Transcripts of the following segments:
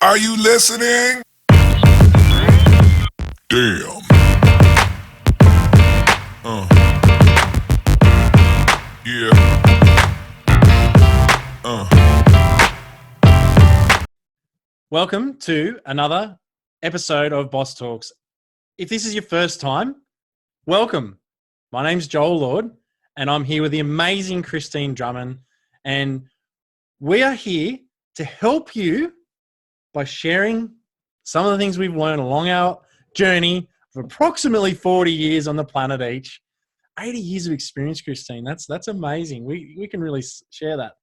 Are you listening? Damn. Yeah. Welcome to another episode of Boss Talks. If this is your first time, welcome. My name's Joel Lord, and I'm here with the amazing Christine Drummond, and we are here to help you by sharing some of the things we've learned along our journey of approximately 40 years on the planet each. 80 years of experience, Christine. That's amazing. We can really share that.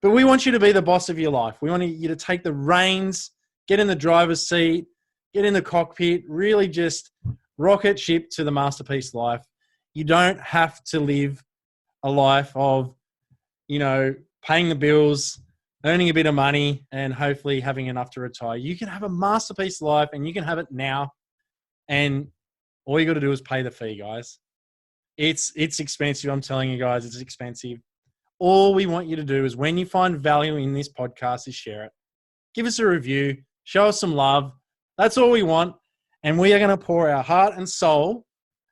But we want you to be the boss of your life. We want you to take the reins, get in the driver's seat, get in the cockpit, really just rocket ship to the masterpiece life. You don't have to live a life of, paying the bills, earning a bit of money, and hopefully having enough to retire. You can have a masterpiece life, and you can have it now. And all you got to do is pay the fee, guys. It's expensive. I'm telling you guys, it's expensive. All we want you to do is when you find value in this podcast is share it. Give us a review. Show us some love. That's all we want. And we are going to pour our heart and soul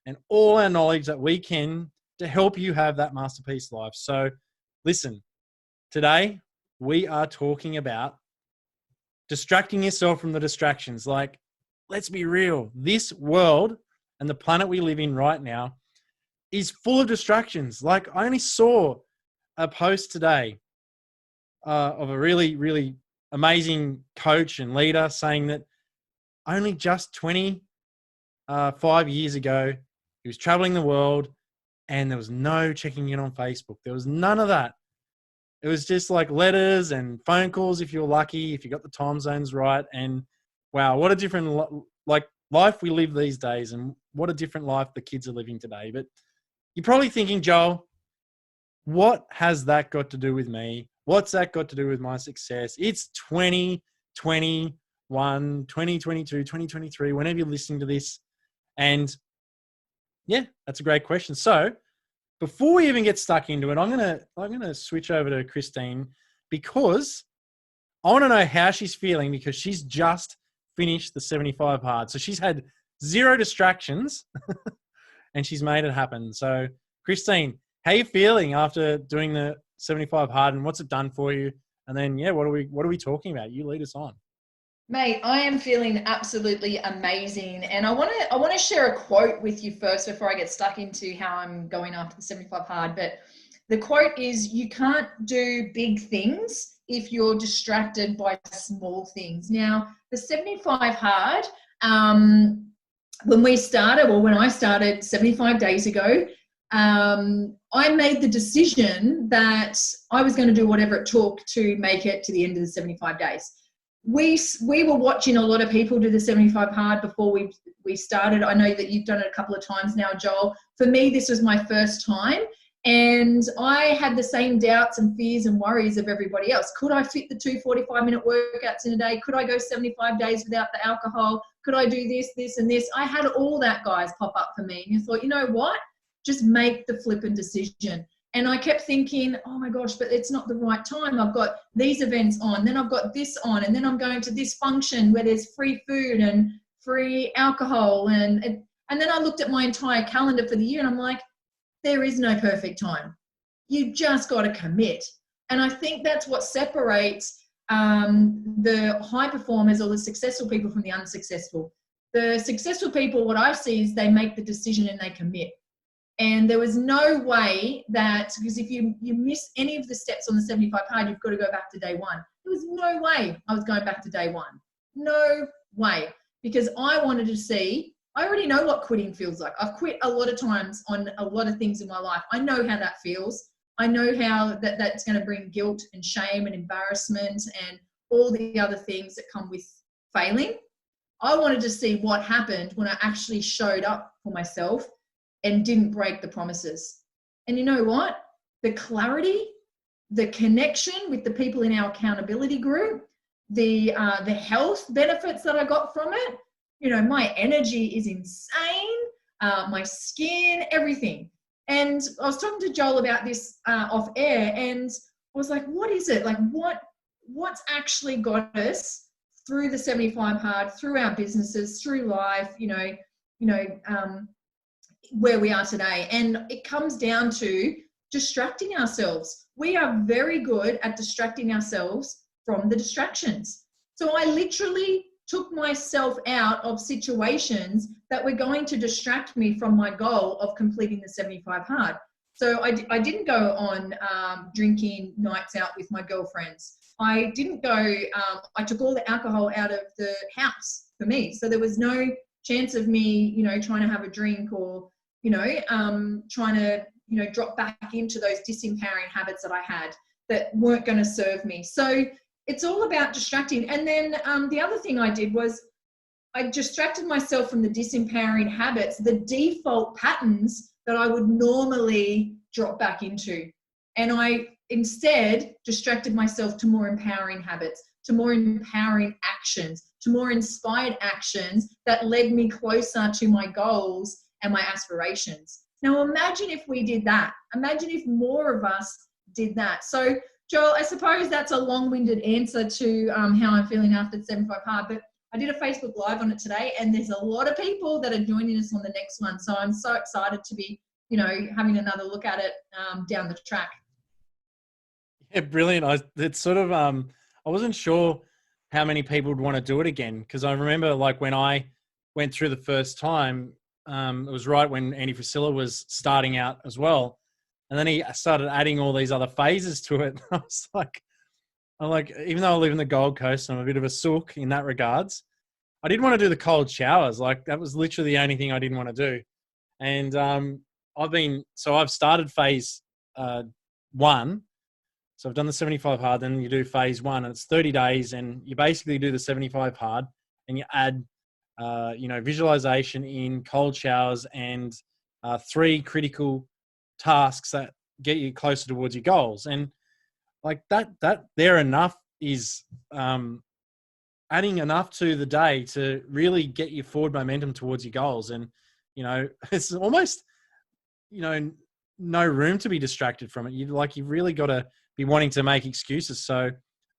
and all our knowledge that we can to help you have that masterpiece life. So listen, today we are talking about distracting yourself from the distractions. Like, let's be real. This world and the planet we live in right now is full of distractions. Like, I only saw a post today of a really, really amazing coach and leader saying that only just 25 years ago, he was traveling the world and there was no checking in on Facebook. There was none of that. It was just like letters and phone calls if you were lucky, if you got the time zones right. And wow, what a different life we live these days, and what a different life the kids are living today. But you're probably thinking, Joel, what has that got to do with me? What's that got to do with my success? It's 2021, 2022, 2023, whenever you're listening to this. And yeah, that's a great question. So before we even get stuck into it, I'm gonna switch over to Christine, because I want to know how she's feeling, because she's just finished the 75 hard. So she's had zero distractions and she's made it happen. So Christine, how are you feeling after doing the 75 hard, and what's it done for you? And then, what are we talking about? You lead us on. Mate, I am feeling absolutely amazing. And I want to share a quote with you first before I get stuck into how I'm going after the 75 hard. But the quote is, you can't do big things if you're distracted by small things. Now, the 75 hard, when I started 75 days ago, I made the decision that I was going to do whatever it took to make it to the end of the 75 days. We were watching a lot of people do the 75 hard before we started. I know that you've done it a couple of times now, Joel. For me, this was my first time, and I had the same doubts and fears and worries of everybody else. Could I fit the 2 45-minute workouts in a day? Could I go 75 days without the alcohol? Could I do this, and this? I had all that, guys, pop up for me. And you thought, you know what? Just make the flipping decision. And I kept thinking, oh my gosh, but it's not the right time. I've got these events on, then I've got this on, and then I'm going to this function where there's free food and free alcohol. And then I looked at my entire calendar for the year and I'm like, there is no perfect time. You just got to commit. And I think that's what separates the high performers or the successful people from the unsuccessful. The successful people, what I see is they make the decision and they commit. And there was no way that, because if you miss any of the steps on the 75 hard, you've got to go back to day one. There was no way I was going back to day one. No way. Because I wanted to see, I already know what quitting feels like. I've quit a lot of times on a lot of things in my life. I know how that feels. I know how that's going to bring guilt and shame and embarrassment and all the other things that come with failing. I wanted to see what happened when I actually showed up for myself and didn't break the promises. And you know what? The clarity, the connection with the people in our accountability group, the health benefits that I got from it, my energy is insane, my skin, everything. And I was talking to Joel about this off air, and I was like, what is it? Like, what's actually got us through the 75 hard, through our businesses, through life, where we are today. And it comes down to distracting ourselves. We are very good at distracting ourselves from the distractions. So I literally took myself out of situations that were going to distract me from my goal of completing the 75 hard. So I didn't go on drinking nights out with my girlfriends. I didn't go, I took all the alcohol out of the house for me. So there was no chance of me, trying to have a drink or, trying to, drop back into those disempowering habits that I had that weren't going to serve me. So it's all about distracting. And then the other thing I did was I distracted myself from the disempowering habits, the default patterns that I would normally drop back into. And I instead distracted myself to more empowering habits, to more empowering actions, to more inspired actions that led me closer to my goals and my aspirations. Now, imagine if we did that. Imagine if more of us did that. So, Joel, I suppose that's a long-winded answer to how I'm feeling after the 75 hard, but I did a Facebook Live on it today, and there's a lot of people that are joining us on the next one. So I'm so excited to be, having another look at it down the track. Yeah, brilliant. It's sort of, I wasn't sure how many people would want to do it again, because I remember like when I went through the first time, it was right when Andy Frisella was starting out as well. And then he started adding all these other phases to it. I was like, even though I live in the Gold Coast, I'm a bit of a sook in that regards. I didn't want to do the cold showers. Like that was literally the only thing I didn't want to do. And I've started phase 1. So I've done the 75 hard, then you do phase 1, and it's 30 days, and you basically do the 75 hard, and you add, visualization in, cold showers, and 3 critical tasks that get you closer towards your goals. And like that there enough is adding enough to the day to really get your forward momentum towards your goals. And, it's almost, no room to be distracted from it. You've really got to be wanting to make excuses. So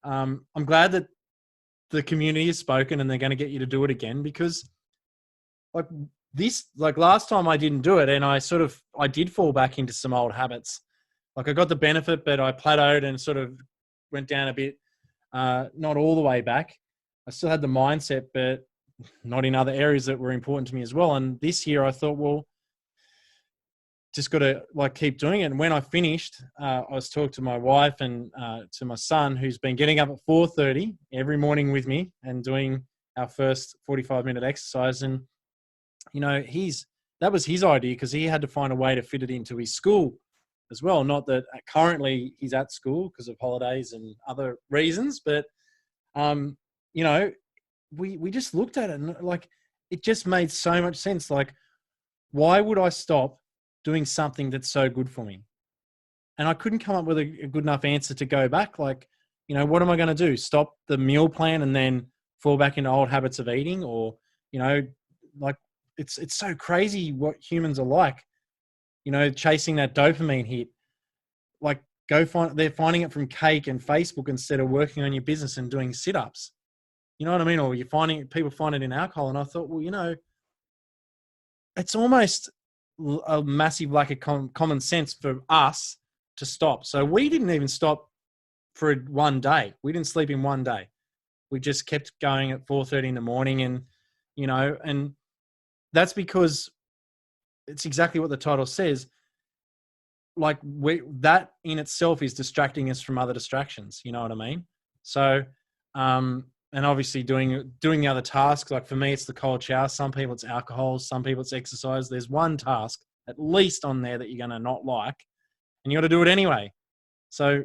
I'm glad that the community has spoken and they're going to get you to do it again, because last time I didn't do it, and I did fall back into some old habits. Like I got the benefit, but I plateaued and sort of went down a bit, not all the way back. I still had the mindset, but not in other areas that were important to me as well. And this year I thought, well, just got to keep doing it. And when I finished, I was talking to my wife and to my son, who's been getting up at 4:30 every morning with me and doing our first 45-minute exercise. And, that was his idea, because he had to find a way to fit it into his school as well. Not that currently he's at school because of holidays and other reasons, but, we just looked at it and it just made so much sense. Like, why would I stop doing something that's so good for me? And I couldn't come up with a good enough answer to go back. What am I going to do? Stop the meal plan and then fall back into old habits of eating? Or, it's so crazy what humans are like, chasing that dopamine hit. They're finding it from cake and Facebook instead of working on your business and doing sit-ups. You know what I mean? Or people find it in alcohol. And I thought, well, it's almost a massive lack of common sense for us to stop. So we didn't even stop for one day. We didn't sleep in one day. We just kept going at 4:30 in the morning, and and that's because it's exactly what the title says. That in itself is distracting us from other distractions. You know what I mean? So, and obviously doing the other tasks. Like for me, it's the cold shower. Some people it's alcohol. Some people it's exercise. There's one task at least on there that you're going to not like, and you got to do it anyway. So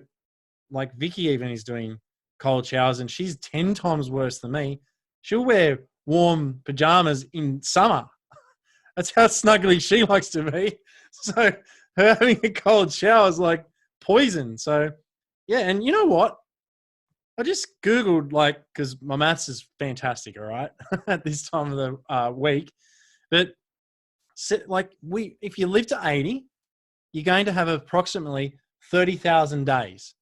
like Vicky even is doing cold showers, and she's 10 times worse than me. She'll wear warm pajamas in summer. That's how snuggly she likes to be. So her having a cold shower is like poison. So yeah. And you know what? I just Googled, because my maths is fantastic, all right, at this time of the week. But if you live to 80, you're going to have approximately 30,000 days.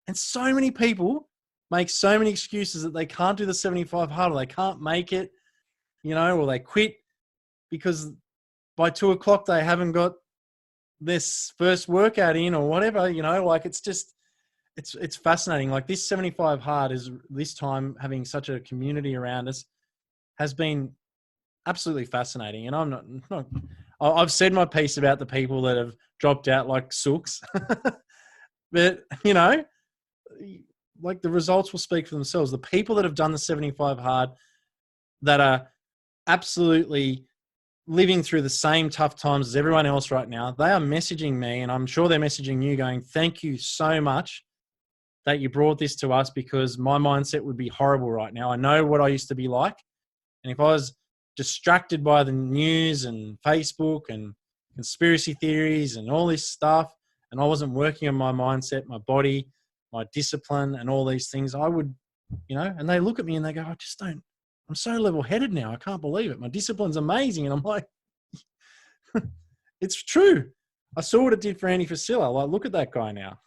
And so many people make so many excuses that they can't do the 75 hard, or they can't make it, or they quit because by 2:00 they haven't got this first workout in or whatever, like it's just, it's fascinating. Like this 75 hard is this time having such a community around us has been absolutely fascinating. And I'm not I've said my piece about the people that have dropped out like sooks, but like the results will speak for themselves. The people that have done the 75 hard that are absolutely living through the same tough times as everyone else right now, they are messaging me, and I'm sure they're messaging you going, thank you so much that you brought this to us, because my mindset would be horrible right now. I know what I used to be like. And if I was distracted by the news and Facebook and conspiracy theories and all this stuff, and I wasn't working on my mindset, my body, my discipline and all these things, I would, and they look at me and they go, I'm so level-headed now. I can't believe it. My discipline's amazing. And I'm like, it's true. I saw what it did for Andy Facilla. Like, look at that guy now.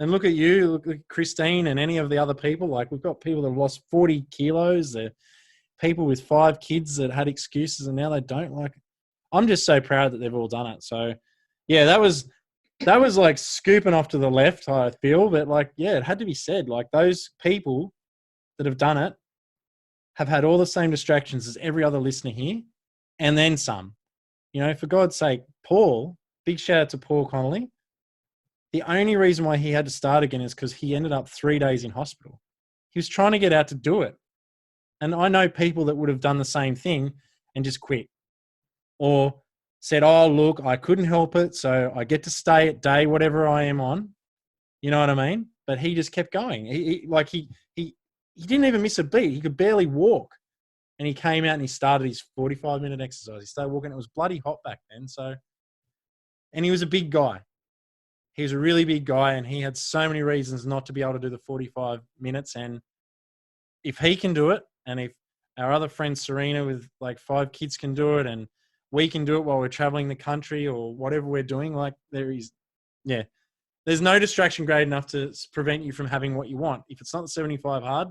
And look at you, look at Christine and any of the other people. Like, we've got people that have lost 40 kilos. They're people with 5 kids that had excuses and now they don't. Like, I'm just so proud that they've all done it. So, yeah, that was like scooping off to the left, I feel. But, like, yeah, it had to be said. Like, those people that have done it have had all the same distractions as every other listener here, and then some. For God's sake, Paul, big shout out to Paul Connolly. The only reason why he had to start again is because he ended up 3 days in hospital. He was trying to get out to do it. And I know people that would have done the same thing and just quit, or said, oh, look, I couldn't help it, so I get to stay at day whatever I am on. You know what I mean? But he just kept going. He didn't even miss a beat. He could barely walk. And he came out and he started his 45-minute exercise. He started walking. It was bloody hot back then. And he was a big guy. He was a really big guy, and he had so many reasons not to be able to do the 45 minutes. And if he can do it, and if our other friend Serena with like 5 kids can do it, and we can do it while we're traveling the country or whatever we're doing, like there's no distraction great enough to prevent you from having what you want. If it's not the 75 hard,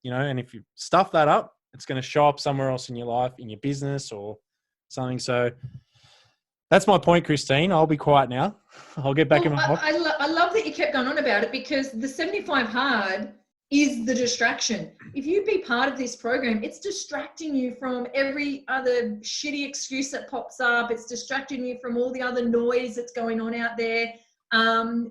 and if you stuff that up, it's going to show up somewhere else in your life, in your business or something. So that's my point, Christine. I'll be quiet now. I'll get back in my box. I love that you kept going on about it, because the 75 hard is the distraction. If you be part of this program, it's distracting you from every other shitty excuse that pops up. It's distracting you from all the other noise that's going on out there.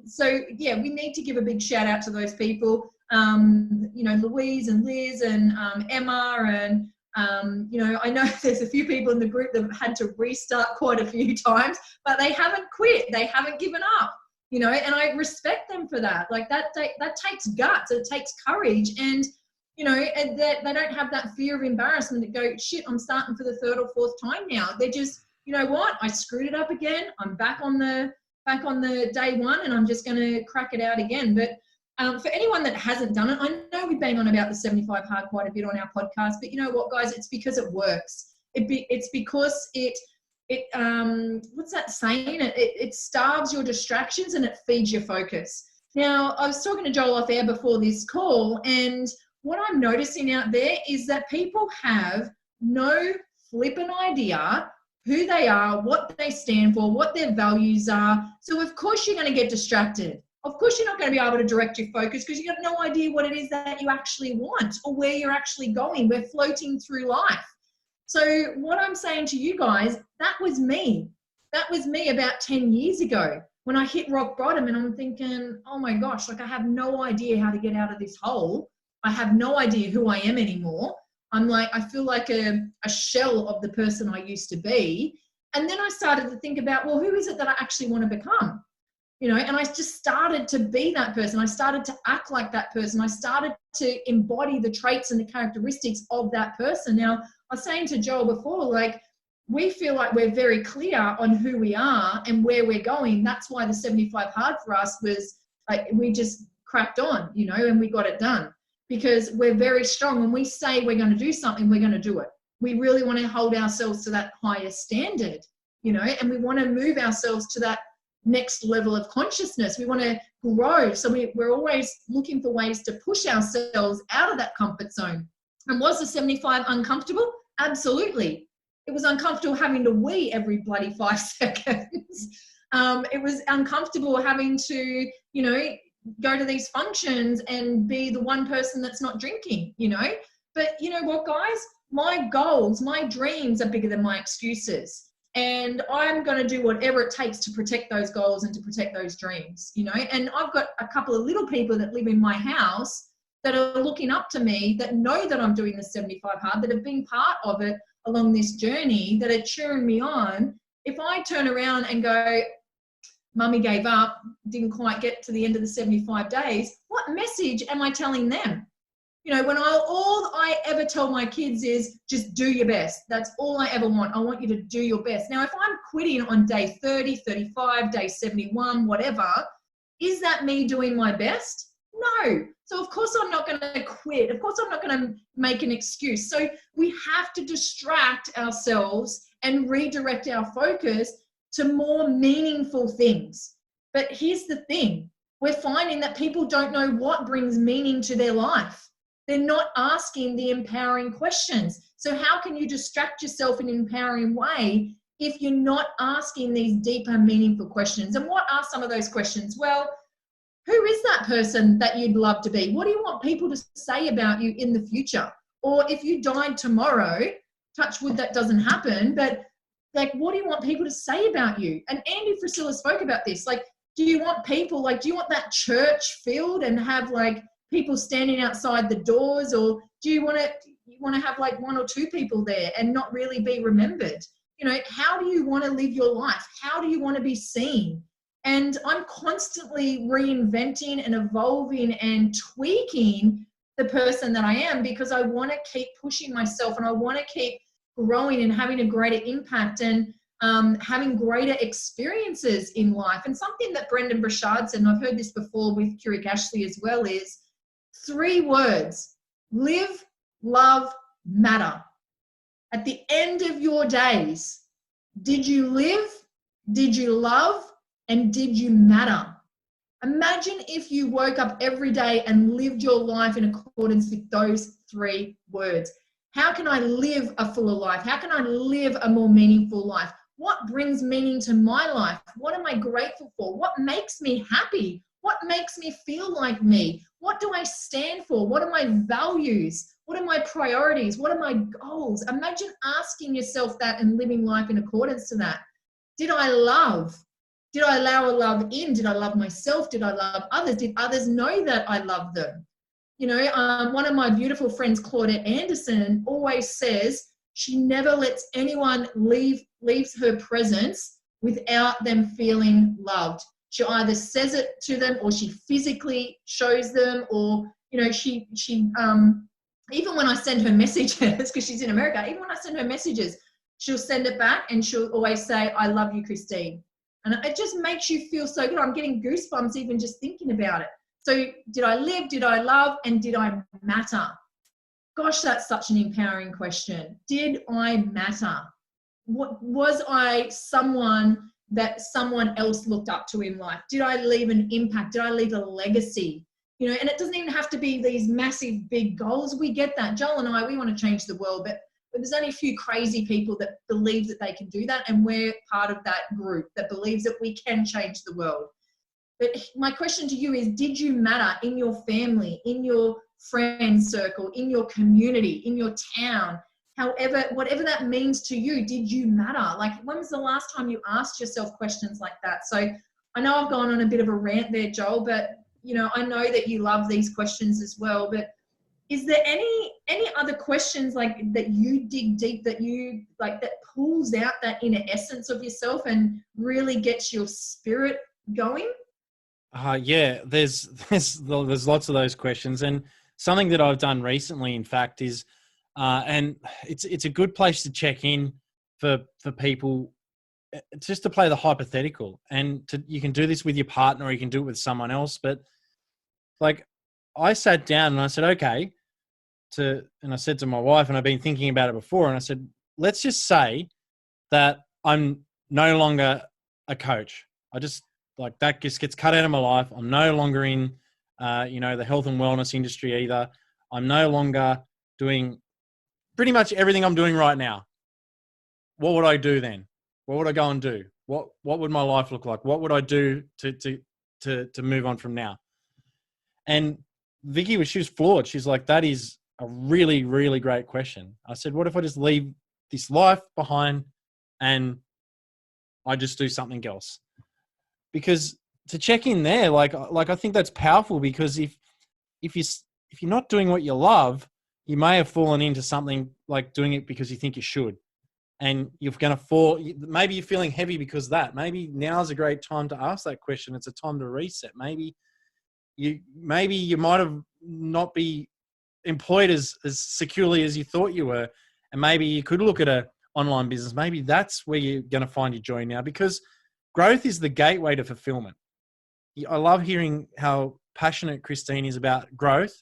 So yeah, we need to give a big shout out to those people. Louise and Liz and Emma and I know there's a few people in the group that have had to restart quite a few times, but they haven't quit. They haven't given up, and I respect them for that. Like that takes guts. It takes courage. And, and that they don't have that fear of embarrassment to go, shit, I'm starting for the 3rd or 4th time now. They're just, you know what? I screwed it up again. I'm back on the day one, and I'm just going to crack it out again. But for anyone that hasn't done it, I know we bang on about the 75 hard quite a bit on our podcast, but you know what, guys? It's because it works. It's because it what's that saying? It starves your distractions and it feeds your focus. Now, I was talking to Joel off air before this call, and what I'm noticing out there is that people have no flipping idea who they are, what they stand for, what their values are. So of course you're going to get distracted. Of course you're not going to be able to direct your focus because you've got no idea what it is that you actually want or where you're actually going. We're floating through life. So what I'm saying to you guys, that was me. That was me about 10 years ago when I hit rock bottom, and I'm thinking, oh my gosh, like I have no idea how to get out of this hole. I have no idea who I am anymore. I'm like, I feel like a shell of the person I used to be. And then I started to think about, well, who is it that I actually want to become? You know, and I just started to be that person. I started to act like that person. I started to embody the traits and the characteristics of that person. Now, I was saying to Joel before, like, we feel like we're very clear on who we are and where we're going. That's why the 75 hard for us was like, we just cracked on, you know, and we got it done because we're very strong. When we say we're going to do something, we're going to do it. We really want to hold ourselves to that higher standard, you know, and we want to move ourselves to that next level of consciousness. We want to grow. So we're always looking for ways to push ourselves out of that comfort zone. And was the 75 uncomfortable? Absolutely. It was uncomfortable having to wee every bloody 5 seconds. It was uncomfortable having to, go to these functions and be the one person that's not drinking, But you know what, guys? My goals, my dreams are bigger than my excuses. And I'm going to do whatever it takes to protect those goals and to protect those dreams, And I've got a couple of little people that live in my house that are looking up to me, that know that I'm doing the 75 hard, that have been part of it along this journey, that are cheering me on. If I turn around and go, Mummy gave up, didn't quite get to the end of the 75 days, what message am I telling them? When all I ever tell my kids is just do your best. That's all I ever want. I want you to do your best. Now, if I'm quitting on day 30, 35, day 71, whatever, is that me doing my best? No. So of course I'm not going to quit. Of course I'm not going to make an excuse. So we have to distract ourselves and redirect our focus to more meaningful things. But here's the thing. We're finding that people don't know what brings meaning to their life. They're not asking the empowering questions. So how can you distract yourself in an empowering way if you're not asking these deeper, meaningful questions? And what are some of those questions? Well, who is that person that you'd love to be? What do you want people to say about you in the future? Or if you died tomorrow, touch wood, that doesn't happen, but what do you want people to say about you? And Andy Frisella spoke about this. Do you want people, do you want that church filled and have people standing outside the doors, or do you want to have 1 or 2 people there and not really be remembered? How do you want to live your life? How do you want to be seen? And I'm constantly reinventing and evolving and tweaking the person that I am, because I want to keep pushing myself and I want to keep growing and having a greater impact and having greater experiences in life. And something that Brendan Burchard said, and I've heard this before with Keurig Ashley as well, is 3 words: live, love, matter. At the end of your days, did you live, did you love, and did you matter? Imagine if you woke up every day and lived your life in accordance with those 3 words. How can I live a fuller life? How can I live a more meaningful life? What brings meaning to my life? What am I grateful for? What makes me happy? What makes me feel like me? What do I stand for? What are my values? What are my priorities? What are my goals? Imagine asking yourself that and living life in accordance to that. Did I love? Did I allow a love in? Did I love myself? Did I love others? Did others know that I love them? One of my beautiful friends, Claudette Anderson, always says she never lets anyone leaves her presence without them feeling loved. She either says it to them, or she physically shows them, or she even when I send her messages, because she's in America, even when I send her messages, she'll send it back and she'll always say, "I love you, Christine." And it just makes you feel so good. I'm getting goosebumps even just thinking about it. So did I live, did I love, and did I matter? Gosh, that's such an empowering question. Did I matter? What was I someone that someone else looked up to in life? Did I leave an impact? Did I leave a legacy? And it doesn't even have to be these massive, big goals. We get that. Joel and I, we want to change the world, but there's only a few crazy people that believe that they can do that, and we're part of that group that believes that we can change the world. But my question to you is, did you matter in your family, in your friend circle, in your community, in your town? However, whatever that means to you, did you matter? When was the last time you asked yourself questions like that? So I know I've gone on a bit of a rant there, Joel, but I know that you love these questions as well. But is there any other questions that you dig deep, that you that pulls out that inner essence of yourself and really gets your spirit going? Yeah, there's lots of those questions, and something that I've done recently, in fact, is and it's a good place to check in for people, just to play the hypothetical, and you can do this with your partner, or you can do it with someone else. But I sat down and I said, okay, and I said to my wife, and I've been thinking about it before, and I said, let's just say that I'm no longer a coach. I just like that just gets cut out of my life. I'm no longer in, the health and wellness industry either. I'm no longer doing pretty much everything I'm doing right now. What would I do then? What would I go and do? What would my life look like? What would I do to move on from now? And Vicky she was floored. She's like, that is a really, really great question. I said, what if I just leave this life behind and I just do something else? Because to check in there, like I think that's powerful, because if you're not doing what you love, you may have fallen into something like doing it because you think you should. And you're going to fall, maybe you're feeling heavy because of that. Maybe now's a great time to ask that question. It's a time to reset. Maybe you might have not be employed as securely as you thought you were. And maybe you could look at an online business. Maybe that's where you're going to find your joy now, because growth is the gateway to fulfillment. I love hearing how passionate Christine is about growth.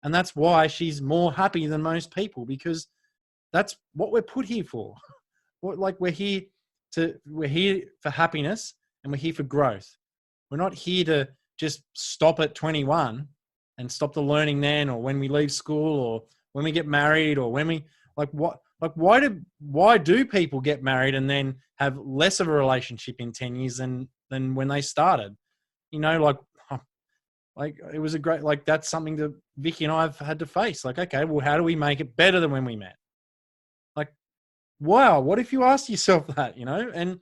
And that's why she's more happy than most people, because that's what we're put here for. We're here for happiness, and we're here for growth. We're not here to just stop at 21 and stop the learning then, or when we leave school, or when we get married, or when we why do people get married and then have less of a relationship in 10 years than when they started? Like it was a great, like that's something that Vicky and I have had to face. Like, okay, well, how do we make it better than when we met? Like, wow, what if you asked yourself that, And,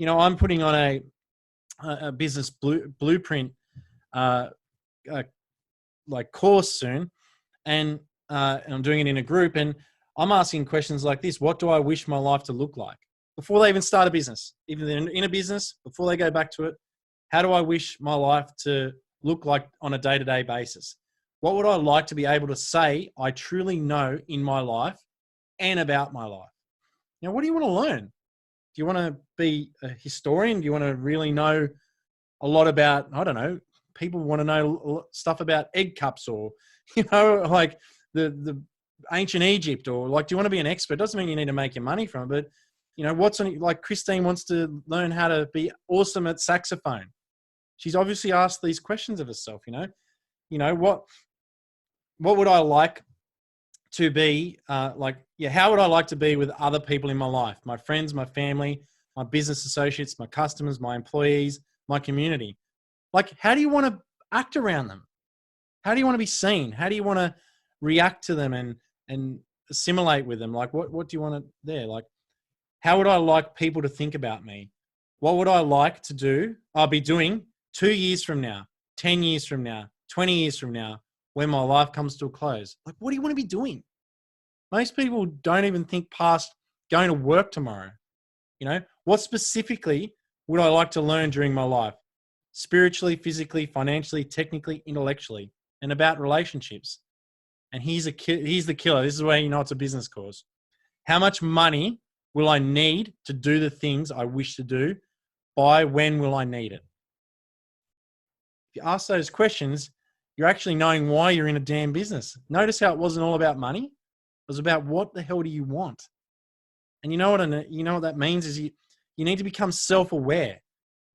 I'm putting on a business blueprint, like course soon. And I'm doing it in a group, and I'm asking questions like this. What do I wish my life to look like before they even start a business? Even they're in a business, before they go back to it, how do I wish my life to look like on a day-to-day basis? What would I like to be able to say I truly know in my life and about my life? What do you want to learn? Do you want to be a historian? Do you want to really know a lot about, I don't know, people want to know stuff about egg cups, or, like the ancient Egypt, or like, do you want to be an expert? Doesn't mean you need to make your money from it, but like Christine wants to learn how to be awesome at saxophone. She's obviously asked these questions of herself, what would I like to be, how would I like to be with other people in my life? My friends, my family, my business associates, my customers, my employees, my community. Like, how do you want to act around them? How do you want to be seen? How do you want to react to them and assimilate with them? Like, what do you want to there? Like, how would I like people to think about me? What would I like to do? I'll be doing 2 years from now, 10 years from now, 20 years from now, when my life comes to a close. Like, what do you want to be doing? Most people don't even think past going to work tomorrow. What specifically would I like to learn during my life? Spiritually, physically, financially, technically, intellectually, and about relationships. And he's the killer. This is where it's a business course. How much money will I need to do the things I wish to do? By when will I need it? If you ask those questions, you're actually knowing why you're in a damn business. Notice how it wasn't all about money. It was about what the hell do you want? And you know what that means is you need to become self-aware.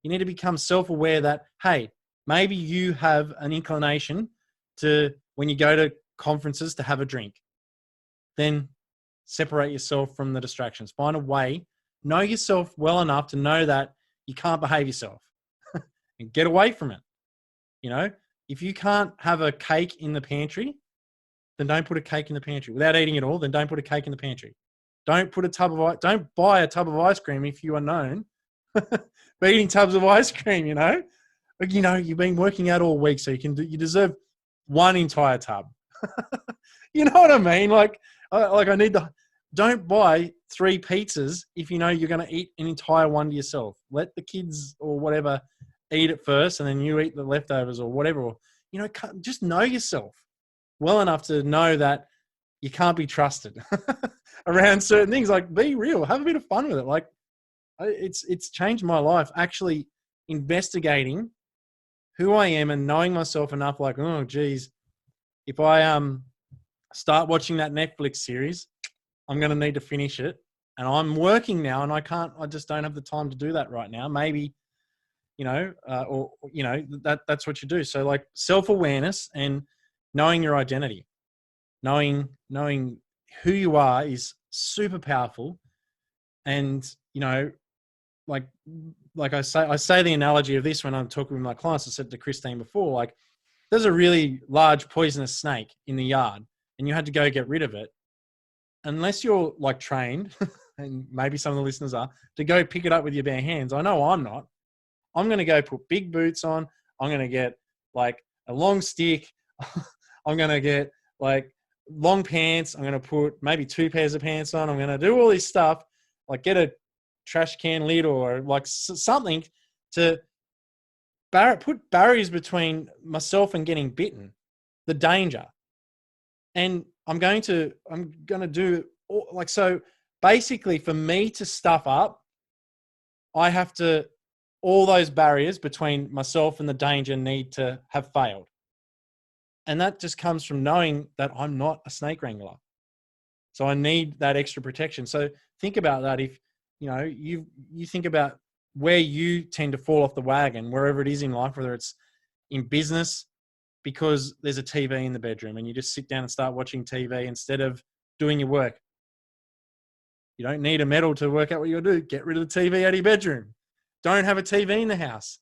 You need to become self-aware that, hey, maybe you have an inclination to, when you go to conferences, to have a drink. Then separate yourself from the distractions. Find a way. Know yourself well enough to know that you can't behave yourself and get away from it. If you can't have a cake in the pantry, then don't put a cake in the pantry. Without eating it all, then don't put a cake in the pantry. Don't buy a tub of ice cream if you are known for eating tubs of ice cream, you've been working out all week, so you deserve one entire tub. You know what I mean? Don't buy 3 pizzas if you know you're going to eat an entire one to yourself. Let the kids or whatever eat it first, and then you eat the leftovers or whatever. Just know yourself well enough to know that you can't be trusted around certain things. Like, be real, have a bit of fun with it. Like, it's changed my life, actually investigating who I am and knowing myself enough. Like, oh geez, if I start watching that Netflix series, I'm going to need to finish it. And I'm working now, and I just don't have the time to do that right now. Maybe that's what you do. So like self-awareness and knowing your identity, knowing who you are is super powerful. And, like I say the analogy of this when I'm talking with my clients. I said to Christine before, like, there's a really large poisonous snake in the yard and you had to go get rid of it. Unless you're like trained, and maybe some of the listeners are, to go pick it up with your bare hands. I know I'm not. I'm going to go put big boots on. I'm going to get like a long stick. I'm going to get like long pants. I'm going to put maybe 2 pairs of pants on. I'm going to do all this stuff, like get a trash can lid or like something to put barriers between myself and getting bitten, the danger. And I'm going to do like, so basically for me to stuff up, I have to, all those barriers between myself and the danger need to have failed. And that just comes from knowing that I'm not a snake wrangler. So I need that extra protection. So think about that. If, you think about where you tend to fall off the wagon, wherever it is in life, whether it's in business, because there's a TV in the bedroom and you just sit down and start watching TV instead of doing your work. You don't need a medal to work out what you're going to do. Get rid of the TV out of your bedroom. Don't have a TV in the house.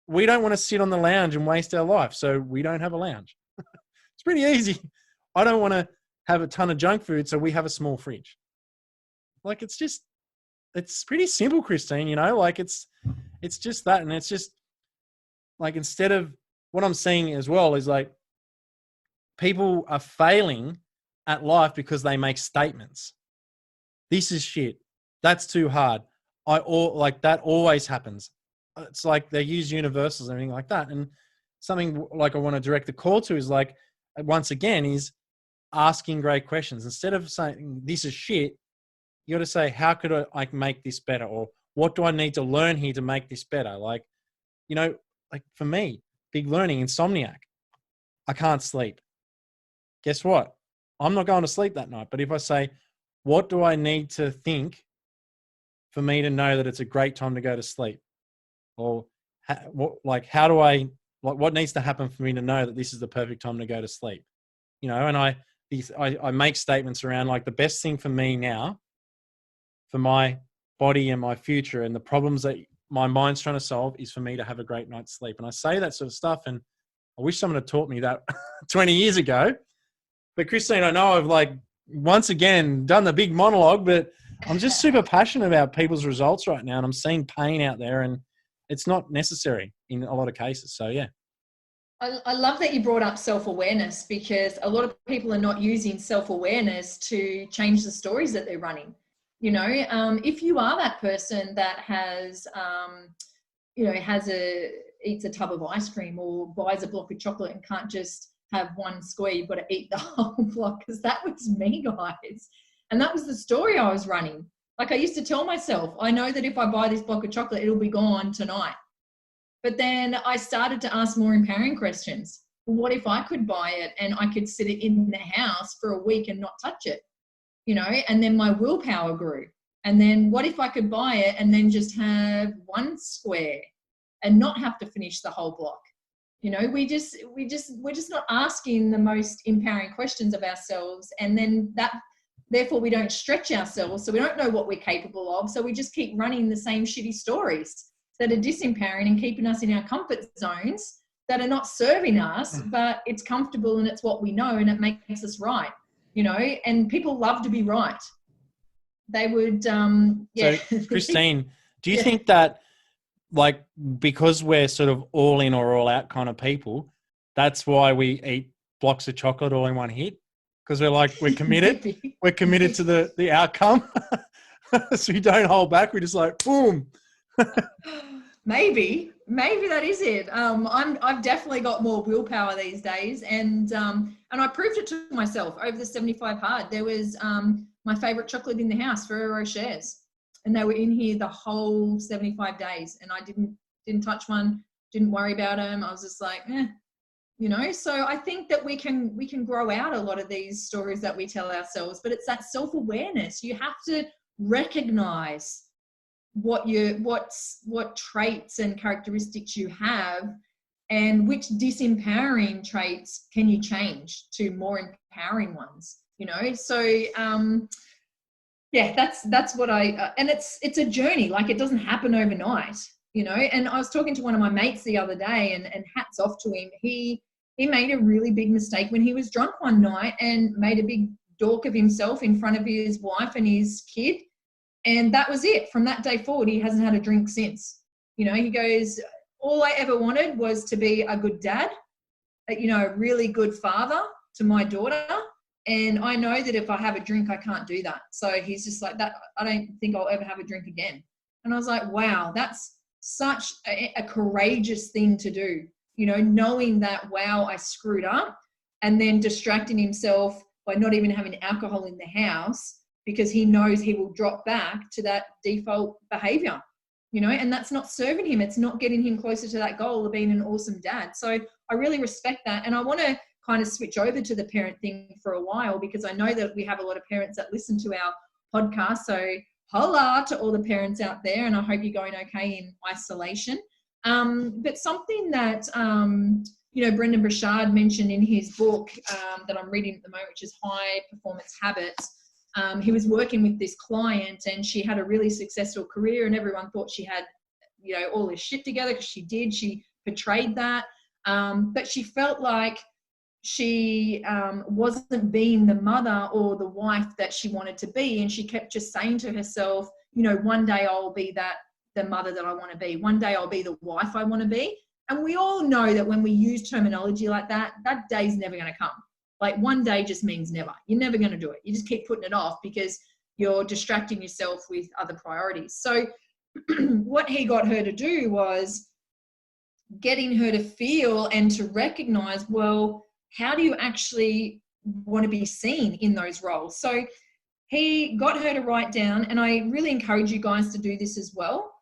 We don't want to sit on the lounge and waste our life, so we don't have a lounge. It's pretty easy. I don't want to have a ton of junk food, so we have a small fridge. Like, it's pretty simple, Christine, like it's just that. And it's just like, instead of, what I'm seeing as well is like people are failing at life because they make statements. This is shit. That's too hard. That always happens. It's like they use universals and everything like that. And something like I want to direct the call to is like, once again, is asking great questions. Instead of saying this is shit, you got to say, how could I make this better? Or what do I need to learn here to make this better? Like, like for me, big learning, insomniac. I can't sleep. Guess what? I'm not going to sleep that night. But if I say, what do I need to think for me to know that it's a great time to go to sleep? Or what needs to happen for me to know that this is the perfect time to go to sleep? And I make statements around like, the best thing for me now, for my body and my future and the problems that my mind's trying to solve, is for me to have a great night's sleep. And I say that sort of stuff, and I wish someone had taught me that 20 years ago. But Christine, I know I've like once again done the big monologue, but I'm just super passionate about people's results right now, and I'm seeing pain out there, and it's not necessary in a lot of cases. So yeah. I love that you brought up self-awareness, because a lot of people are not using self-awareness to change the stories that they're running. If you are that person that has, eats a tub of ice cream or buys a block of chocolate and can't just have one square, you've got to eat the whole block, because that was me, guys. And that was the story I was running. Like, I used to tell myself, I know that if I buy this block of chocolate, it'll be gone tonight. But then I started to ask more empowering questions. What if I could buy it and I could sit it in the house for a week and not touch it? And then my willpower grew. And then what if I could buy it and then just have one square and not have to finish the whole block? We're just not asking the most empowering questions of ourselves. And then therefore we don't stretch ourselves. So we don't know what we're capable of. So we just keep running the same shitty stories that are disempowering and keeping us in our comfort zones that are not serving us, but it's comfortable and it's what we know and it makes us right. And people love to be right. They would, yeah. So Christine, do you think that, like, because we're sort of all in or all out kind of people, that's why we eat blocks of chocolate all in one hit? Because we're committed. We're committed to the outcome. So we don't hold back. We're just like, boom. Maybe that is it. I've definitely got more willpower these days, and I proved it to myself over the 75 hard. There was my favorite chocolate in the house, Ferrero Rochers, and they were in here the whole 75 days, and I didn't touch one, didn't worry about them. I was just like, So I think that we can grow out a lot of these stories that we tell ourselves, but it's that self-awareness. You have to recognize what traits and characteristics you have, and which disempowering traits can you change to more empowering ones, you know? So yeah, that's what and it's a journey. Like, it doesn't happen overnight, you know? And I was talking to one of my mates the other day, and hats off to him. He made a really big mistake when he was drunk one night and made a big dork of himself in front of his wife and his kid. And that was it. From that day forward, he hasn't had a drink since. You know, he goes, all I ever wanted was to be a good dad, you know, a really good father to my daughter. And I know that if I have a drink, I can't do that. So he's just like that. I don't think I'll ever have a drink again. And I was like, wow, that's such a courageous thing to do. You know, knowing that, wow, I screwed up, and then distracting himself by not even having alcohol in the house, because he knows he will drop back to that default behavior, you know, and that's not serving him. It's not getting him closer to that goal of being an awesome dad. So I really respect that. And I want to kind of switch over to the parent thing for a while, because I know that we have a lot of parents that listen to our podcast. So holla to all the parents out there, and I hope you're going okay in isolation. But something that, you know, Brendan Burchard mentioned in his book that I'm reading at the moment, which is High Performance Habits. He was working with this client, and she had a really successful career, and everyone thought she had, you know, all this shit together, because she did. She portrayed that. But she felt like she wasn't being the mother or the wife that she wanted to be. And she kept just saying to herself, you know, one day I'll be the mother that I want to be. One day I'll be the wife I want to be. And we all know that when we use terminology like that, that day's never going to come. Like, one day just means never. You're never going to do it. You just keep putting it off because you're distracting yourself with other priorities. So what he got her to do was getting her to feel and to recognize, well, how do you actually want to be seen in those roles? So he got her to write down, and I really encourage you guys to do this as well.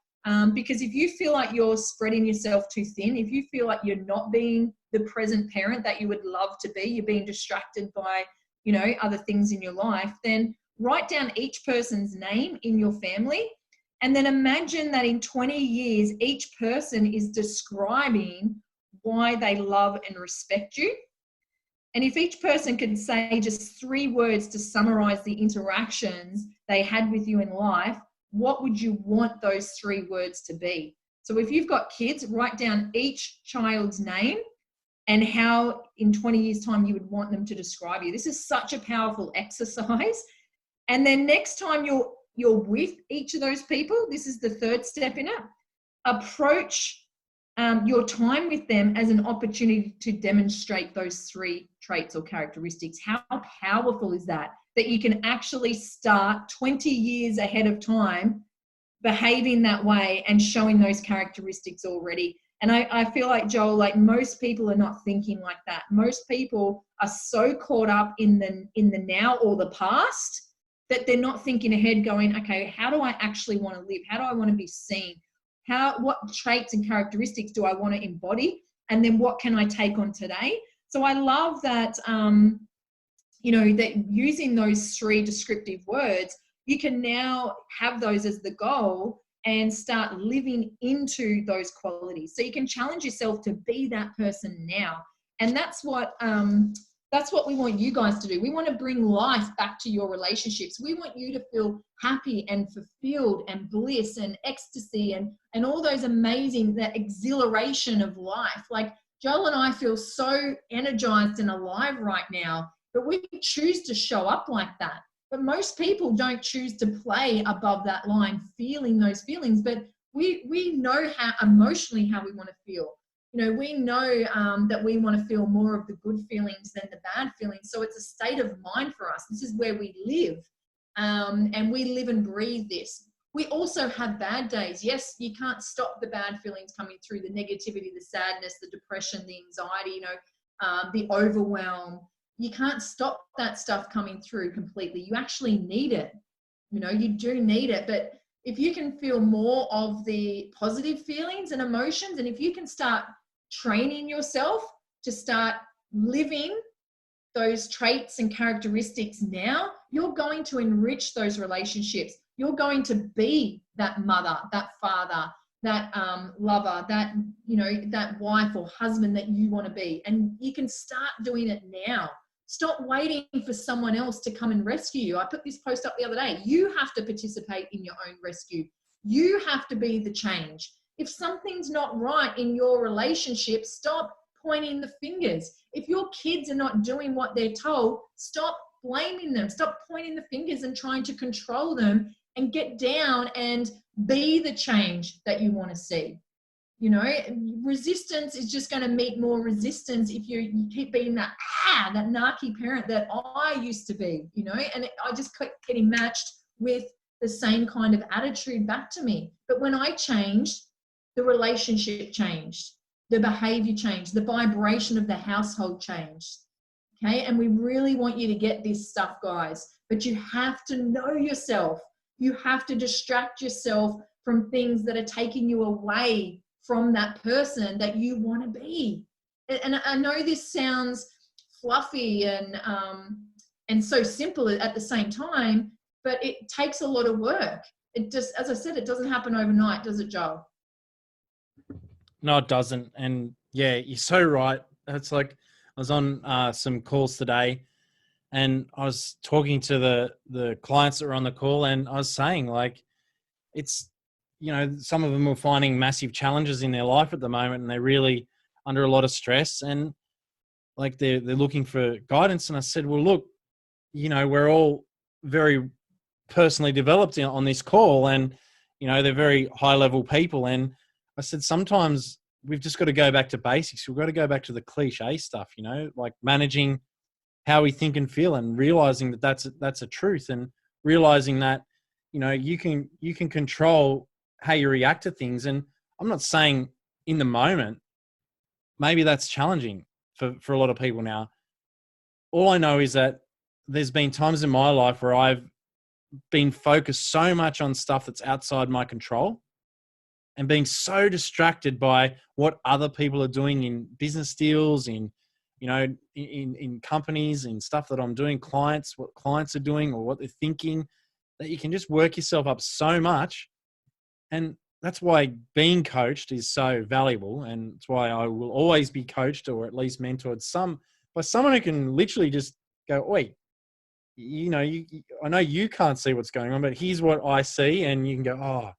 Because if you feel like you're spreading yourself too thin, if you feel like you're not being the present parent that you would love to be, you're being distracted by, you know, other things in your life, then write down each person's name in your family. And then imagine that in 20 years, each person is describing why they love and respect you. And if each person could say just 3 words to summarize the interactions they had with you in life, what would you want those 3 words to be? So if you've got kids, write down each child's name and how in 20 years' time you would want them to describe you. This is such a powerful exercise. And then next time you're with each of those people, this is the 3rd step in it, approach your time with them as an opportunity to demonstrate those 3 traits or characteristics. How powerful is that? That you can actually start 20 years ahead of time behaving that way and showing those characteristics already. And I feel like, Joel, like, most people are not thinking like that. Most people are so caught up in the now or the past that they're not thinking ahead, going, okay, how do I actually want to live? How do I want to be seen? What traits and characteristics do I want to embody? And then what can I take on today? So I love that, you know, that using those 3 descriptive words, you can now have those as the goal and start living into those qualities. So you can challenge yourself to be that person now. And that's what we want you guys to do. We want to bring life back to your relationships. We want you to feel happy and fulfilled and bliss and ecstasy and all those amazing, that exhilaration of life. Like, Joel and I feel so energized and alive right now, but we choose to show up like that. But most people don't choose to play above that line, feeling those feelings. But we know how emotionally how we want to feel. You know, we know that we want to feel more of the good feelings than the bad feelings. So it's a state of mind for us. This is where we live, and we live and breathe this. We also have bad days. Yes, you can't stop the bad feelings coming through, the negativity, the sadness, the depression, the anxiety, you know, the overwhelm. You can't stop that stuff coming through completely. You actually need it. You know, you do need it. But if you can feel more of the positive feelings and emotions, and if you can start training yourself to start living those traits and characteristics now, you're going to enrich those relationships. You're going to be that mother, that father, that lover, that, you know, that wife or husband that you want to be. And you can start doing it now. Stop waiting for someone else to come and rescue you. I put this post up the other day. You have to participate in your own rescue. You have to be the change. If something's not right in your relationship, stop pointing the fingers. If your kids are not doing what they're told, stop blaming them. Stop pointing the fingers and trying to control them, and get down and be the change that you want to see. You know, resistance is just going to meet more resistance if you keep being that narky parent that I used to be, you know, and I just kept getting matched with the same kind of attitude back to me. But when I changed, the relationship changed, the behavior changed, the vibration of the household changed. Okay. And we really want you to get this stuff, guys, but you have to know yourself. You have to distract yourself from things that are taking you away from that person that you want to be. And I know this sounds fluffy and so simple at the same time, but it takes a lot of work. It just, as I said, it doesn't happen overnight, does it, Joel? No, it doesn't. And yeah, you're so right. It's like I was on some calls today, and I was talking to the clients that were on the call, and I was saying, like, it's, you know, some of them are finding massive challenges in their life at the moment, and they're really under a lot of stress, and like they're looking for guidance. And I said, well, look, you know, we're all very personally developed on this call, and, you know, they're very high level people. And I said, sometimes we've just got to go back to basics. We've got to go back to the cliche stuff, you know, like managing how we think and feel, and realizing that that's a truth, and realizing that, you know, you can control how you react to things. And I'm not saying in the moment, maybe that's challenging for a lot of people now. All I know is that there's been times in my life where I've been focused so much on stuff that's outside my control, and being so distracted by what other people are doing in business deals, in, you know, in companies, and stuff that I'm doing, clients, what clients are doing or what they're thinking, that you can just work yourself up so much. And that's why being coached is so valuable. And it's why I will always be coached, or at least mentored by someone who can literally just go, wait, you know, I know you can't see what's going on, but here's what I see. And you can go, oh,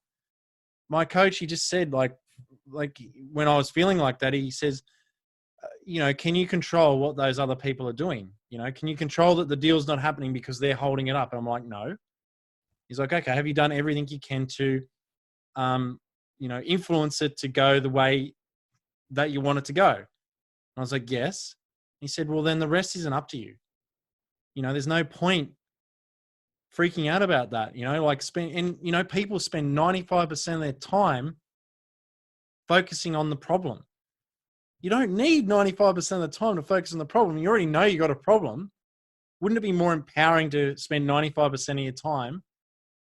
my coach, he just said, like when I was feeling like that, he says, you know, can you control what those other people are doing? You know, can you control that the deal's not happening because they're holding it up? And I'm like, no. He's like, okay, have you done everything you can to, you know, influence it to go the way that you want it to go? And I was like, yes. He said, well, then the rest isn't up to you. You know, there's no point freaking out about that, you know, like you know, people spend 95% of their time focusing on the problem. You don't need 95% of the time to focus on the problem. You already know you got a problem. Wouldn't it be more empowering to spend 95% of your time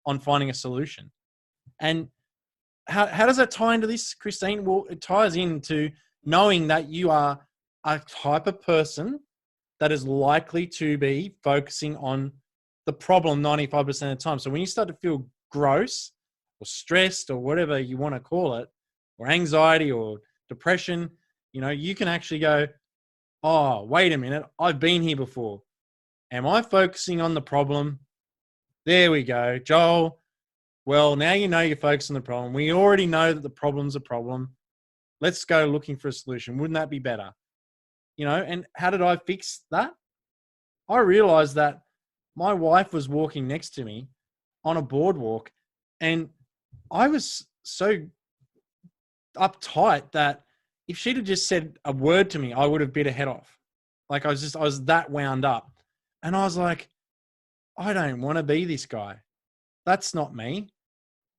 on finding a solution? And how does that tie into this, Christine? Well, it ties into knowing that you are a type of person that is likely to be focusing on the problem 95% of the time. So when you start to feel gross or stressed or whatever you want to call it, or anxiety or depression, you know, you can actually go, oh, wait a minute, I've been here before. Am I focusing on the problem? There we go, Joel. Well, now you know you're focused on the problem. We already know that the problem's a problem. Let's go looking for a solution. Wouldn't that be better? You know, and how did I fix that? I realized that my wife was walking next to me on a boardwalk, and I was so uptight that if she'd have just said a word to me, I would have bit her head off. Like I was that wound up. And I was like, I don't want to be this guy. That's not me.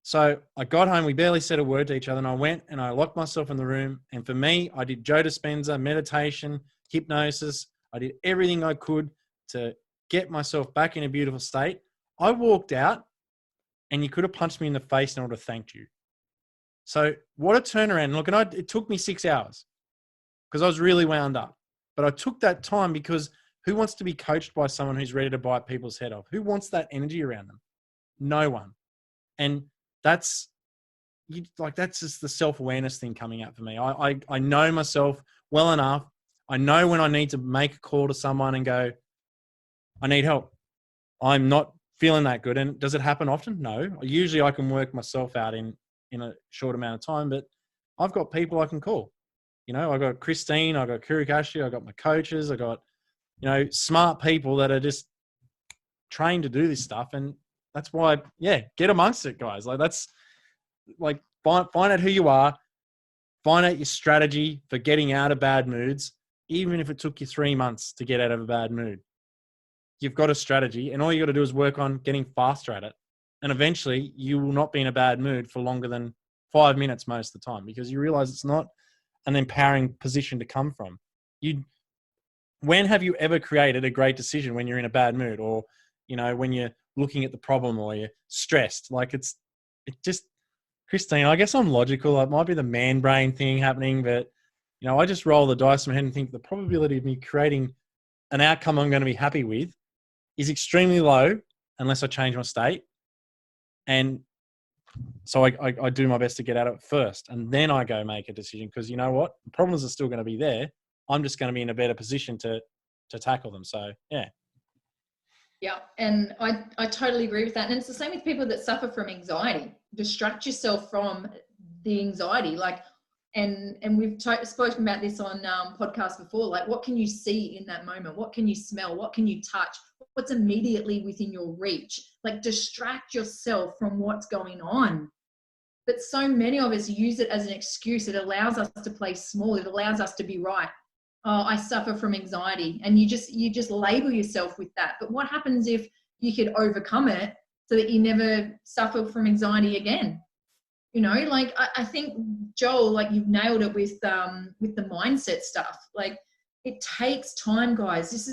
So I got home, we barely said a word to each other, and I went and I locked myself in the room. And for me, I did Joe Dispenza, meditation, hypnosis. I did everything I could to get myself back in a beautiful state. I walked out, and you could have punched me in the face and I would have thanked you. So what a turnaround. Look, and it took me 6 hours because I was really wound up. But I took that time because who wants to be coached by someone who's ready to bite people's head off? Who wants that energy around them? No one. And that's just the self-awareness thing coming out for me. I know myself well enough. I know when I need to make a call to someone and go, I need help. I'm not feeling that good. And does it happen often? No. Usually I can work myself out in a short amount of time, but I've got people I can call. I got Christine, I got Kurikashi, I got my coaches, I got, smart people that are just trained to do this stuff. And that's why, get amongst it, guys. That's find out who you are, find out your strategy for getting out of bad moods, even if it took you 3 months to get out of a bad mood. You've got a strategy, and all you got to do is work on getting faster at it. And eventually you will not be in a bad mood for longer than 5 minutes most of the time, because you realize it's not an empowering position to come from. When have you ever created a great decision when you're in a bad mood, or, when you're looking at the problem or you're stressed? Christine, I guess I'm logical. It might be the man brain thing happening, but, I just roll the dice in my head and think the probability of me creating an outcome I'm going to be happy with is extremely low unless I change my state. And so I do my best to get out of it first, and then I go make a decision, because you know what? The problems are still going to be there. I'm just going to be in a better position to tackle them. So, yeah. Yeah, and I totally agree with that. And it's the same with people that suffer from anxiety. Distract yourself from the anxiety. And we've spoken about this on podcasts before. What can you see in that moment? What can you smell? What can you touch? What's immediately within your reach? Distract yourself from what's going on. But so many of us use it as an excuse. It allows us to play small. It allows us to be right. Oh, I suffer from anxiety. And you just label yourself with that. But what happens if you could overcome it so that you never suffer from anxiety again? I think, Joel, you've nailed it with the mindset stuff. It takes time, guys. This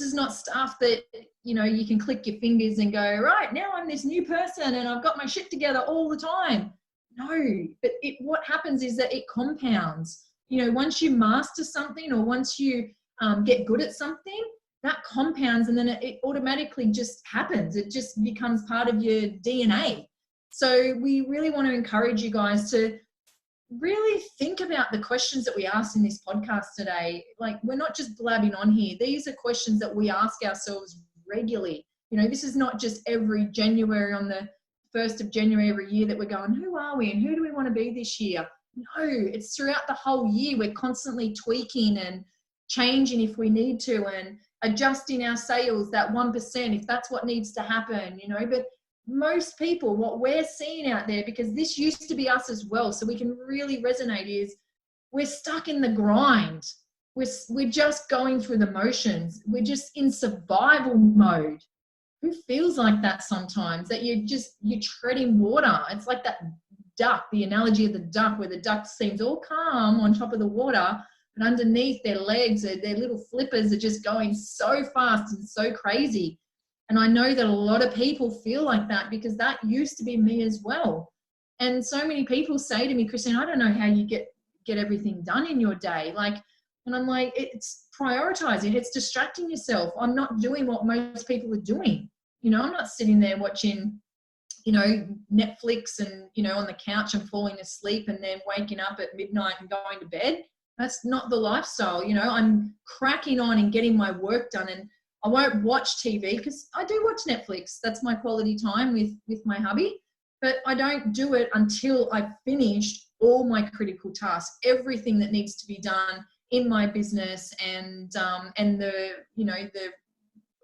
is not stuff that, you can click your fingers and go, right, now I'm this new person and I've got my shit together all the time. No, but what happens is that it compounds. Once you master something, or once you get good at something, that compounds, and then it automatically just happens. It just becomes part of your DNA. So we really want to encourage you guys to really think about the questions that we asked in this podcast today. We're not just blabbing on here. These are questions that we ask ourselves regularly. This is not just every January, on the 1st of January every year, that we're going, who are we and who do we want to be this year? No, it's throughout the whole year. We're constantly tweaking and changing if we need to, and adjusting our sales, that 1%, if that's what needs to happen, but most people, what we're seeing out there, because this used to be us as well, so we can really resonate, is we're stuck in the grind. We're just going through the motions. We're just in survival mode. Who feels like that sometimes, that you're treading water? It's like that duck, the analogy of the duck, where the duck seems all calm on top of the water, but underneath their legs, their little flippers are just going so fast and so crazy. And I know that a lot of people feel like that, because that used to be me as well. And so many people say to me, Christine, I don't know how you get everything done in your day. And I'm like, it's prioritizing, it's distracting yourself. I'm not doing what most people are doing. I'm not sitting there watching, Netflix and, on the couch and falling asleep and then waking up at midnight and going to bed. That's not the lifestyle. I'm cracking on and getting my work done. And I won't watch TV, because I do watch Netflix. That's my quality time with my hubby. But I don't do it until I've finished all my critical tasks, everything that needs to be done in my business, and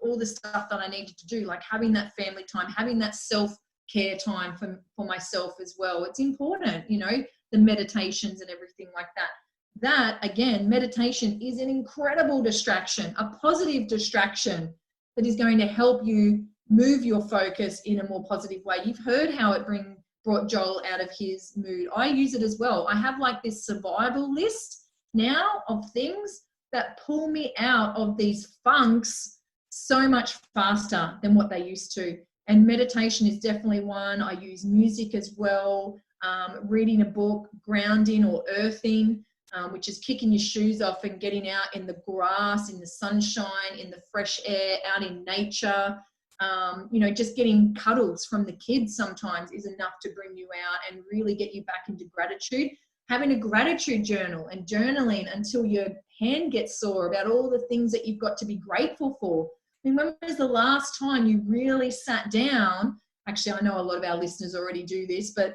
all the stuff that I needed to do, like having that family time, having that self-care time for myself as well. It's important, the meditations and everything like that. That, again, meditation is an incredible distraction, a positive distraction that is going to help you move your focus in a more positive way. You've heard how it brought Joel out of his mood. I use it as well. I have this survival list now of things that pull me out of these funks so much faster than what they used to. And meditation is definitely one. I use music as well, reading a book, grounding or earthing, which is kicking your shoes off and getting out in the grass, in the sunshine, in the fresh air, out in nature. Just getting cuddles from the kids sometimes is enough to bring you out and really get you back into gratitude. Having a gratitude journal and journaling until your hand gets sore about all the things that you've got to be grateful for. I mean, when was the last time you really sat down? Actually, I know a lot of our listeners already do this, but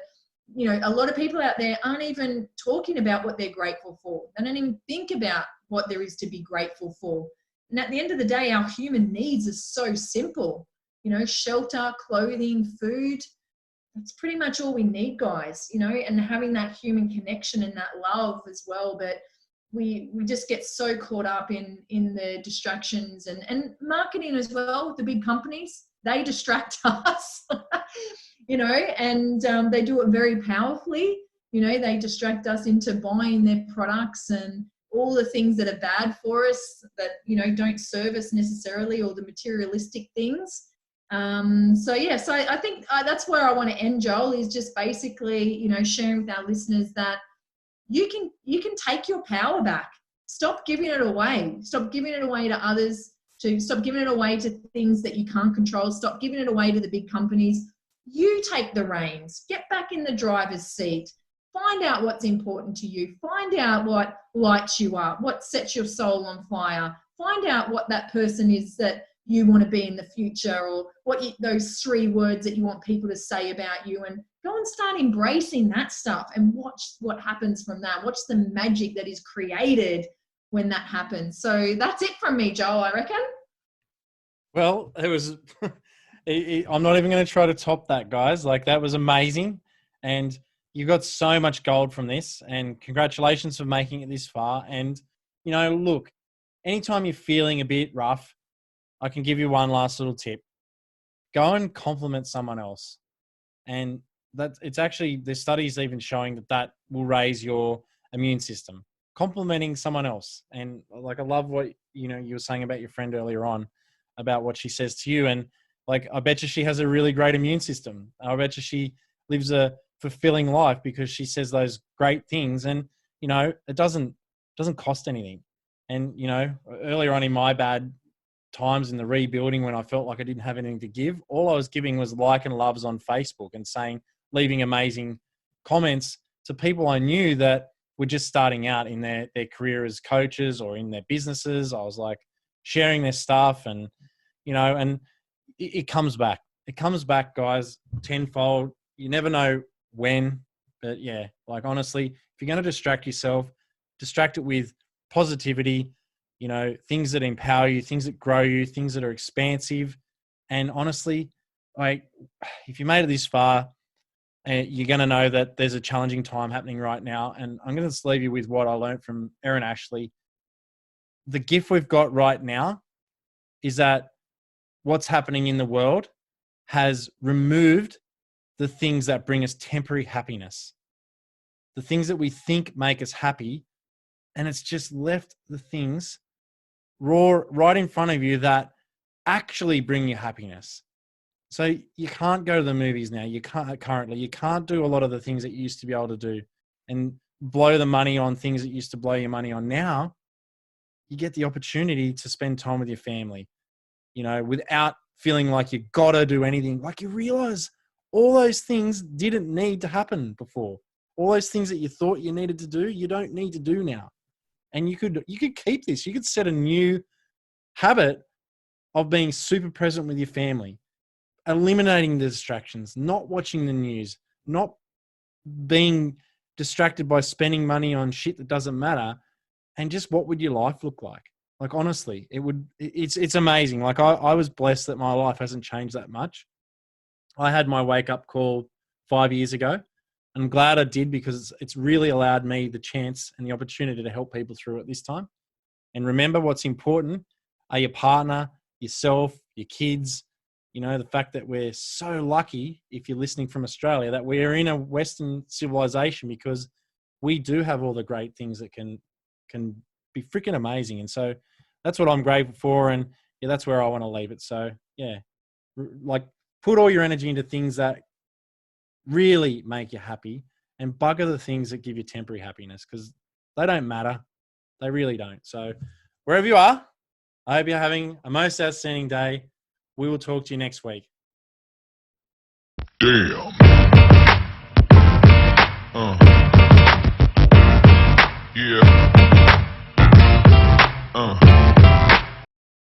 a lot of people out there aren't even talking about what they're grateful for. They don't even think about what there is to be grateful for. And at the end of the day, our human needs are so simple. Shelter, clothing, food. That's pretty much all we need, guys, and having that human connection and that love as well. But we just get so caught up in the distractions and marketing as well. The big companies, they distract us, and they do it very powerfully. They distract us into buying their products and all the things that are bad for us that, don't serve us necessarily, or the materialistic things. So I think that's where I want to end, Joel, is just basically, sharing with our listeners that you can take your power back. Stop giving it away. Stop giving it away to others. Stop giving it away to things that you can't control. Stop giving it away to the big companies. You take the reins. Get back in the driver's seat. Find out what's important to you. Find out what lights you up, what sets your soul on fire. Find out what that person is that you want to be in the future, or those 3 words that you want people to say about you, and go and start embracing that stuff and watch what happens from that. Watch the magic that is created when that happens. So that's it from me, Joel, I reckon. Well, it was, I'm not even going to try to top that, guys. Like, that was amazing. And you got so much gold from this, and congratulations for making it this far. And, look, anytime you're feeling a bit rough, I can give you one last little tip. Go and compliment someone else. And it's actually, there's studies even showing that will raise your immune system. Complimenting someone else. And like, I love what, you were saying about your friend earlier on, about what she says to you. And like, I bet you she has a really great immune system. I bet you she lives a fulfilling life because she says those great things. And, it doesn't cost anything. And, earlier on in my bad times in the rebuilding, when I felt like I didn't have anything to give, all I was giving was like and loves on Facebook and leaving amazing comments to people I knew that were just starting out in their career as coaches or in their businesses. I was like sharing their stuff, and, and it comes back. It comes back, guys, tenfold. You never know when, but yeah, like, honestly, if you're going to distract yourself, distract it with positivity, things that empower you, things that grow you, things that are expansive. And honestly, like, if you made it this far, you're going to know that there's a challenging time happening right now. And I'm going to just leave you with what I learned from Erin Ashley. The gift we've got right now is that what's happening in the world has removed the things that bring us temporary happiness, the things that we think make us happy. And it's just left the things right in front of you that actually bring you happiness. So you can't go to the movies now. You can't do a lot of the things that you used to be able to do and blow the money on things that used to blow your money on. Now you get the opportunity to spend time with your family, without feeling like you got to do anything. Like, you realize all those things didn't need to happen before. All those things that you thought you needed to do, you don't need to do now. And you could keep this. You could set a new habit of being super present with your family, eliminating the distractions, not watching the news, not being distracted by spending money on shit that doesn't matter. And just, what would your life look like? Like, honestly, it's amazing. Like, I was blessed that my life hasn't changed that much. I had my wake up call 5 years ago. I'm glad I did, because it's really allowed me the chance and the opportunity to help people through it this time. And remember, what's important are your partner, yourself, your kids. The fact that we're so lucky, if you're listening from Australia, that we're in a Western civilization, because we do have all the great things that can be freaking amazing. And so that's what I'm grateful for. And yeah, that's where I want to leave it. So yeah, like, put all your energy into things that really make you happy, and bugger the things that give you temporary happiness, because they don't matter. They really don't. So wherever you are, I hope you're having a most outstanding day. We will talk to you next week. Damn. Yeah.